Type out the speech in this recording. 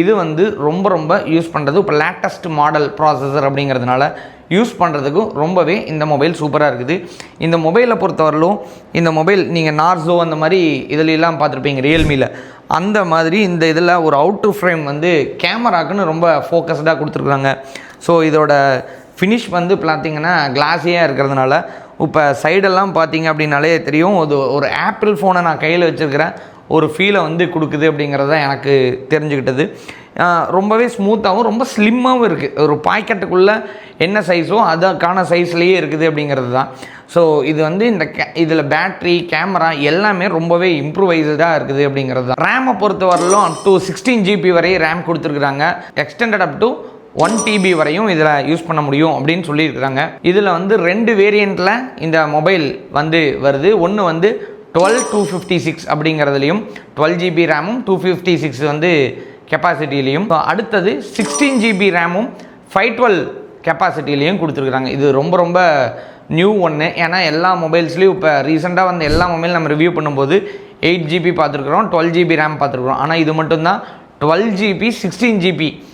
இது வந்து ரொம்ப யூஸ் பண்ணுறது இப்போ லேட்டஸ்ட் மாடல் ப்ராசஸர் அப்படிங்கிறதுனால யூஸ் பண்ணுறதுக்கும் ரொம்பவே இந்த மொபைல் சூப்பராக இருக்குது. இந்த மொபைலை பொறுத்தவரையிலும் இந்த மொபைல் நீங்கள் நார்சோ அந்த மாதிரி இதிலெல்லாம் பார்த்துருப்பீங்க ரியல்மியில், அந்த மாதிரி இந்த இதில் ஒரு அவுட்ரு ஃப்ரேம் வந்து கேமராக்குன்னு ரொம்ப ஃபோக்கஸ்டாக கொடுத்துருக்குறாங்க. ஸோ இதோட ஃபினிஷ் வந்து பார்த்திங்கன்னா கிளாஸியாக இருக்கிறதுனால இப்போ சைடெல்லாம் பார்த்திங்க அப்படின்னாலே தெரியும், ஒரு ஆப்பிள் ஃபோனை நான் கையில் வச்சுருக்கிறேன் ஒரு ஃபீலை வந்து கொடுக்குது அப்படிங்கிறது தான் எனக்கு தெரிஞ்சுக்கிட்டது. ரொம்பவே ஸ்மூத்தாகவும் ரொம்ப ஸ்லிம்மாகவும் இருக்குது. ஒரு பாக்கெட்டுக்குள்ளே என்ன சைஸோ அதுக்கான சைஸ்லேயே இருக்குது அப்படிங்கிறது தான். ஸோ இது வந்து இதில் பேட்ரி கேமரா எல்லாமே ரொம்பவே இம்ப்ரூவைஸ்டாக இருக்குது அப்படிங்கிறது தான். ரேமை பொறுத்த வரலும் அப் டு 16 GB வரை ரேம் கொடுத்துருக்குறாங்க. எக்ஸ்டெண்டட் அப் டு 1 TB வரையும் இதில் யூஸ் பண்ண முடியும் அப்படின்னு சொல்லியிருக்கிறாங்க. இதில் வந்து 2 வேரியண்ட்டில் இந்த மொபைல் வந்து வருது. ஒன்று வந்து 12256 அப்படிங்கிறதுலையும் 12 GB ரேமும் 256 வந்து கெப்பாசிட்டிலையும், அடுத்தது 16 GB ரேமும் 512 கெப்பாசிட்டிலையும் கொடுத்துருக்குறாங்க. இது ரொம்ப நியூ ஒன்று. ஏன்னா எல்லா மொபைல்ஸ்லேயும் இப்போ ரீசெண்டாக வந்து எல்லா மொபைல் நம்ம ரிவ்யூ பண்ணும்போது 8 GB பார்த்துருக்குறோம், 12 GB ரேம் பார்த்துருக்குறோம். ஆனால் இது மட்டும்தான் 12 GB 16 GB